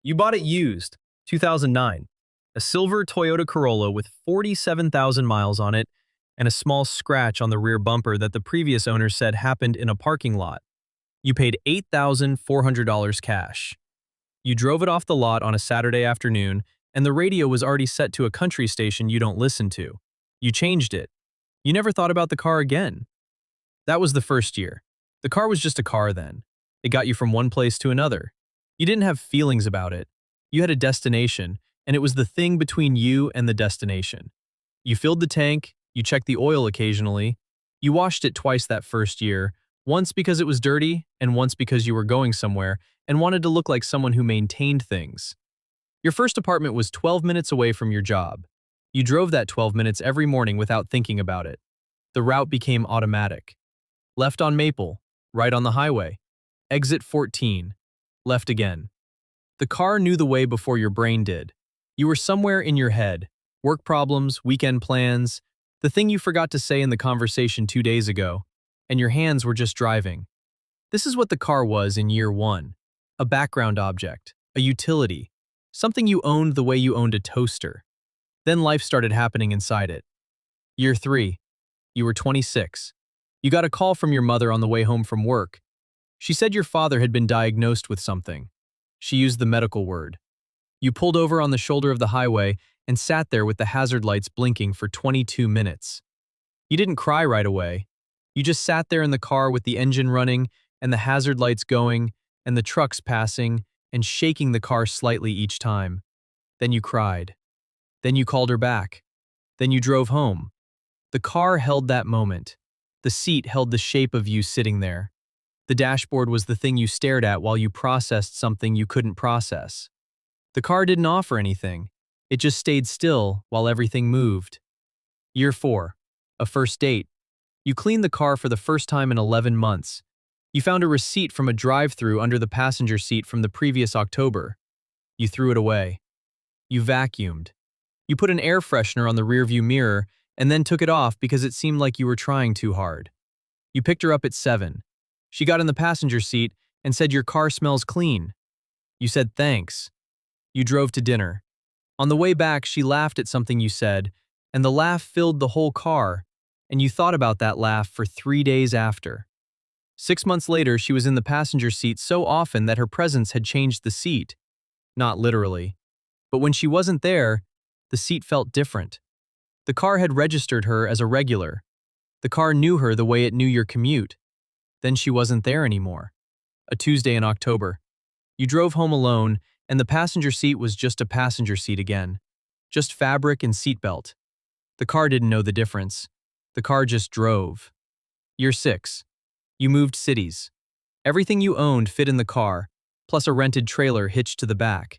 You bought it used, 2009, a silver Toyota Corolla with 47,000 miles on it and a small scratch on the rear bumper that the previous owner said happened in a parking lot. You paid $8,400 cash. You drove it off the lot on a Saturday afternoon, and the radio was already set to a country station you don't listen to. You changed it. You never thought about the car again. That was the first year. The car was just a car then. It got you from one place to another. You didn't have feelings about it. You had a destination, and it was the thing between you and the destination. You filled the tank, you checked the oil occasionally, you washed it twice that first year, once because it was dirty, and once because you were going somewhere and wanted to look like someone who maintained things. Your first apartment was 12 minutes away from your job. You drove that 12 minutes every morning without thinking about it. The route became automatic. Left on Maple, right on the highway. Exit 14. Left again. The car knew the way before your brain did. You were somewhere in your head. Work problems, weekend plans, the thing you forgot to say in the conversation 2 days ago, and your hands were just driving. This is what the car was in year one. A background object, a utility, something you owned the way you owned a toaster. Then life started happening inside it. Year 3. You were 26. You got a call from your mother on the way home from work. She said your father had been diagnosed with something. She used the medical word. You pulled over on the shoulder of the highway and sat there with the hazard lights blinking for 22 minutes. You didn't cry right away. You just sat there in the car with the engine running and the hazard lights going and the trucks passing and shaking the car slightly each time. Then you cried. Then you called her back. Then you drove home. The car held that moment. The seat held the shape of you sitting there. The dashboard was the thing you stared at while you processed something you couldn't process. The car didn't offer anything. It just stayed still while everything moved. Year 4. A first date. You cleaned the car for the first time in 11 months. You found a receipt from a drive-thru under the passenger seat from the previous October. You threw it away. You vacuumed. You put an air freshener on the rearview mirror and then took it off because it seemed like you were trying too hard. You picked her up at 7. She got in the passenger seat and said your car smells clean. You said thanks. You drove to dinner. On the way back, she laughed at something you said, and the laugh filled the whole car, and you thought about that laugh for 3 days after. 6 months later, she was in the passenger seat so often that her presence had changed the seat. Not literally. But when she wasn't there, the seat felt different. The car had registered her as a regular. The car knew her the way it knew your commute. Then she wasn't there anymore. A Tuesday in October. You drove home alone, and the passenger seat was just a passenger seat again. Just fabric and seatbelt. The car didn't know the difference. The car just drove. Year 6. You moved cities. Everything you owned fit in the car, plus a rented trailer hitched to the back.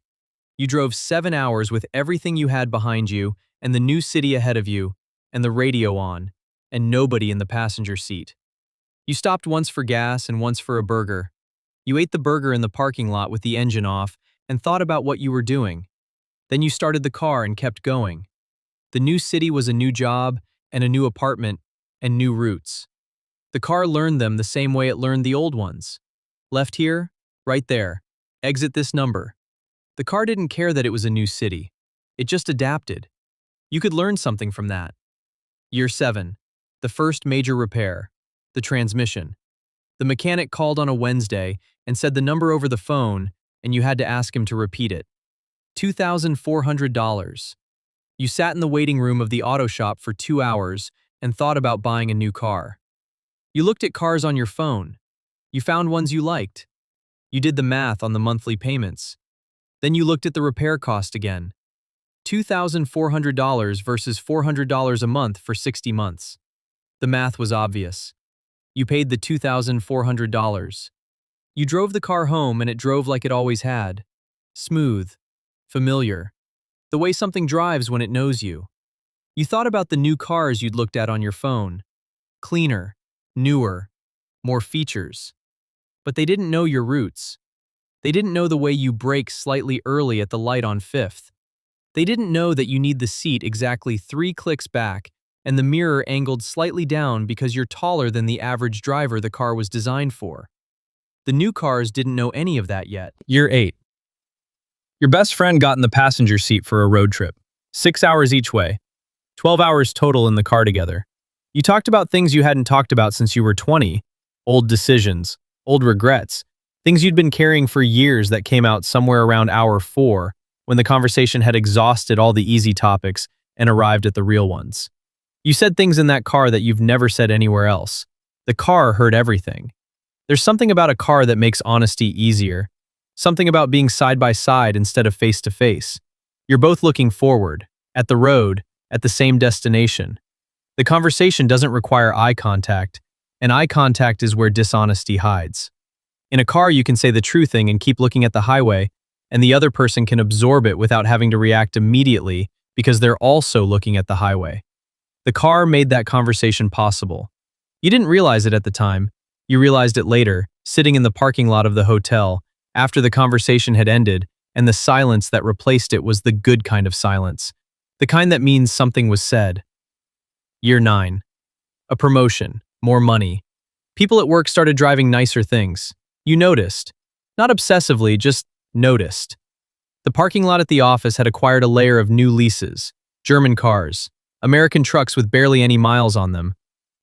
You drove 7 hours with everything you had behind you, and the new city ahead of you, and the radio on, and nobody in the passenger seat. You stopped once for gas and once for a burger. You ate the burger in the parking lot with the engine off and thought about what you were doing. Then you started the car and kept going. The new city was a new job and a new apartment and new routes. The car learned them the same way it learned the old ones. Left here, right there. Exit this number. The car didn't care that it was a new city. It just adapted. You could learn something from that. Year 7. The first major repair. The transmission. The mechanic called on a Wednesday and said the number over the phone, and you had to ask him to repeat it. $2,400. You sat in the waiting room of the auto shop for 2 hours and thought about buying a new car. You looked at cars on your phone. You found ones you liked. You did the math on the monthly payments. Then you looked at the repair cost again. $2,400 versus $400 a month for 60 months. The math was obvious. You paid the $2,400. You drove the car home and it drove like it always had. Smooth. Familiar. The way something drives when it knows you. You thought about the new cars you'd looked at on your phone. Cleaner. Newer. More features. But they didn't know your roots. They didn't know the way you brake slightly early at the light on 5th. They didn't know that you need the seat exactly 3 clicks back and the mirror angled slightly down because you're taller than the average driver the car was designed for. The new cars didn't know any of that yet. Year 8. Your best friend got in the passenger seat for a road trip. 6 hours each way. 12 hours total in the car together. You talked about things you hadn't talked about since you were 20. Old decisions, old regrets, things you'd been carrying for years that came out somewhere around hour 4, when the conversation had exhausted all the easy topics and arrived at the real ones. You said things in that car that you've never said anywhere else. The car heard everything. There's something about a car that makes honesty easier. Something about being side by side instead of face to face. You're both looking forward, at the road, at the same destination. The conversation doesn't require eye contact, and eye contact is where dishonesty hides. In a car, you can say the true thing and keep looking at the highway, and the other person can absorb it without having to react immediately because they're also looking at the highway. The car made that conversation possible. You didn't realize it at the time. You realized it later, sitting in the parking lot of the hotel, after the conversation had ended, and the silence that replaced it was the good kind of silence. The kind that means something was said. Year 9. A promotion, more money. People at work started driving nicer things. You noticed. Not obsessively, just noticed. The parking lot at the office had acquired a layer of new leases. German cars. American trucks with barely any miles on them.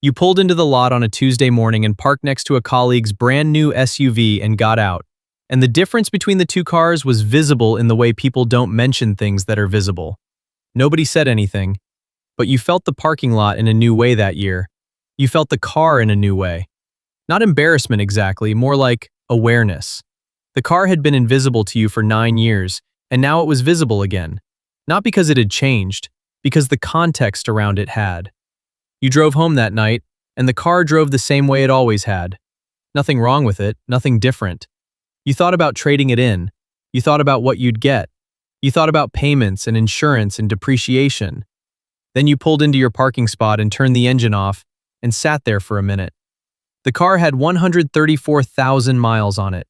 You pulled into the lot on a Tuesday morning and parked next to a colleague's brand new SUV and got out. And the difference between the two cars was visible in the way people don't mention things that are visible. Nobody said anything, but you felt the parking lot in a new way that year. You felt the car in a new way. Not embarrassment exactly, more like awareness. The car had been invisible to you for 9 years, and now it was visible again. Not because it had changed, because the context around it had. You drove home that night, and the car drove the same way it always had. Nothing wrong with it, nothing different. You thought about trading it in. You thought about what you'd get. You thought about payments and insurance and depreciation. Then you pulled into your parking spot and turned the engine off and sat there for a minute. The car had 134,000 miles on it.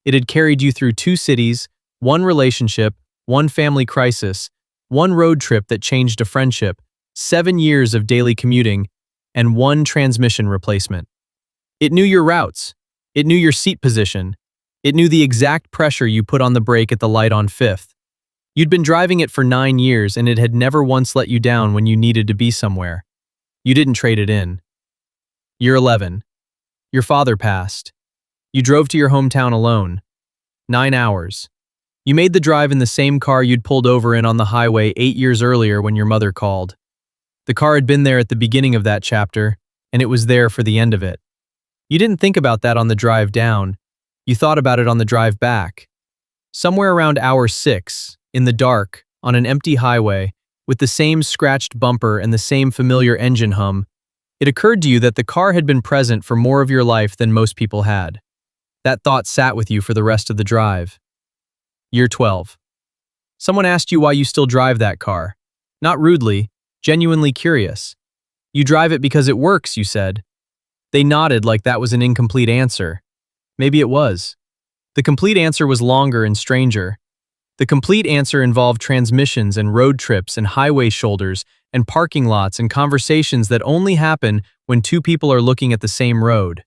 It had carried you through 2 cities, 1 relationship, 1 family crisis, 1 road trip that changed a friendship, 7 years of daily commuting, and 1 transmission replacement. It knew your routes. It knew your seat position. It knew the exact pressure you put on the brake at the light on 5th. You'd been driving it for 9 years and it had never once let you down when you needed to be somewhere. You didn't trade it in. Year 11. Your father passed. You drove to your hometown alone. 9 hours. You made the drive in the same car you'd pulled over in on the highway 8 years earlier when your mother called. The car had been there at the beginning of that chapter, and it was there for the end of it. You didn't think about that on the drive down. You thought about it on the drive back. Somewhere around hour 6, in the dark, on an empty highway, with the same scratched bumper and the same familiar engine hum, it occurred to you that the car had been present for more of your life than most people had. That thought sat with you for the rest of the drive. Year 12. Someone asked you why you still drive that car. Not rudely, genuinely curious. You drive it because it works, you said. They nodded like that was an incomplete answer. Maybe it was. The complete answer was longer and stranger. The complete answer involved transmissions and road trips and highway shoulders and parking lots and conversations that only happen when 2 people are looking at the same road.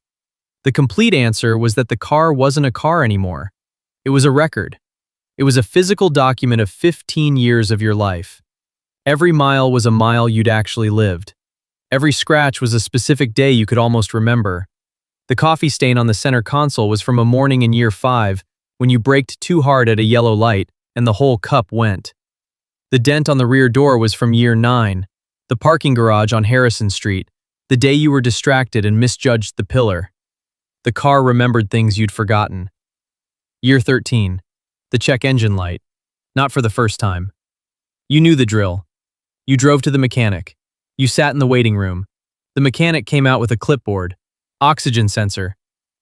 The complete answer was that the car wasn't a car anymore. It was a record. It was a physical document of 15 years of your life. Every mile was a mile you'd actually lived. Every scratch was a specific day you could almost remember. The coffee stain on the center console was from a morning in year 5 when you braked too hard at a yellow light and the whole cup went. The dent on the rear door was from year 9, the parking garage on Harrison Street, the day you were distracted and misjudged the pillar. The car remembered things you'd forgotten. Year 13, the check engine light, not for the first time. You knew the drill. You drove to the mechanic. You sat in the waiting room. The mechanic came out with a clipboard. Oxygen sensor.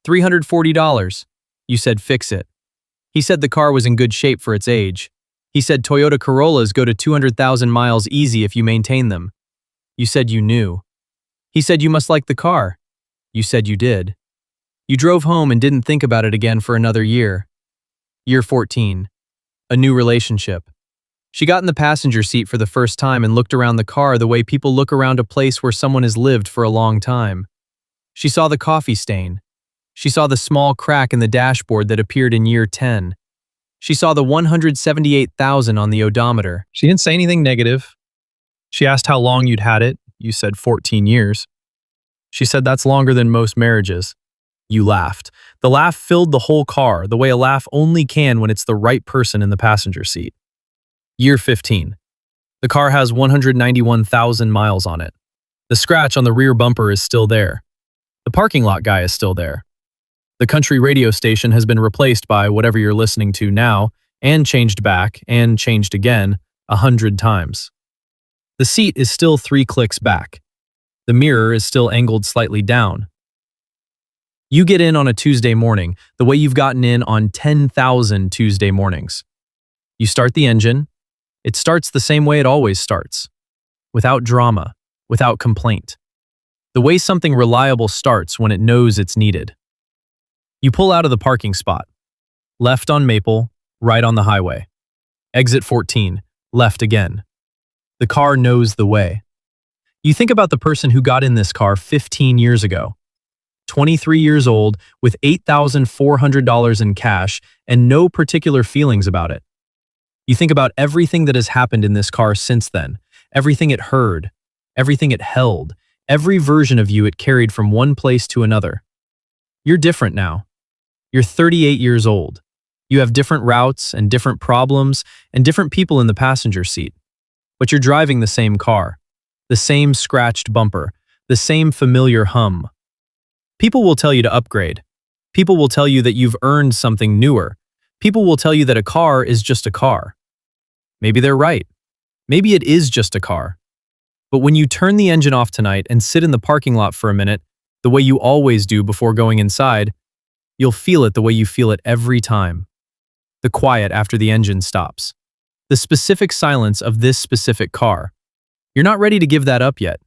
$340. You said fix it. He said the car was in good shape for its age. He said Toyota Corollas go to 200,000 miles easy if you maintain them. You said you knew. He said you must like the car. You said you did. You drove home and didn't think about it again for another year. Year 14. A new relationship. She got in the passenger seat for the first time and looked around the car the way people look around a place where someone has lived for a long time. She saw the coffee stain. She saw the small crack in the dashboard that appeared in year 10. She saw the 178,000 on the odometer. She didn't say anything negative. She asked how long you'd had it. You said 14 years. She said that's longer than most marriages. You laughed. The laugh filled the whole car, the way a laugh only can when it's the right person in the passenger seat. Year 15. The car has 191,000 miles on it. The scratch on the rear bumper is still there. The parking lot guy is still there. The country radio station has been replaced by whatever you're listening to now, and changed back, and changed again, 100 times. The seat is still 3 clicks back. The mirror is still angled slightly down. You get in on a Tuesday morning, the way you've gotten in on 10,000 Tuesday mornings. You start the engine. It starts the same way it always starts. Without drama, without complaint. The way something reliable starts when it knows it's needed. You pull out of the parking spot. Left on Maple, right on the highway. Exit 14, left again. The car knows the way. You think about the person who got in this car 15 years ago. 23 years old, with $8,400 in cash and no particular feelings about it. You think about everything that has happened in this car since then, everything it heard, everything it held, every version of you it carried from one place to another. You're different now. You're 38 years old. You have different routes and different problems and different people in the passenger seat. But you're driving the same car, the same scratched bumper, the same familiar hum. People will tell you to upgrade. People will tell you that you've earned something newer. People will tell you that a car is just a car. Maybe they're right. Maybe it is just a car. But when you turn the engine off tonight and sit in the parking lot for a minute, the way you always do before going inside, you'll feel it the way you feel it every time. The quiet after the engine stops. The specific silence of this specific car. You're not ready to give that up yet.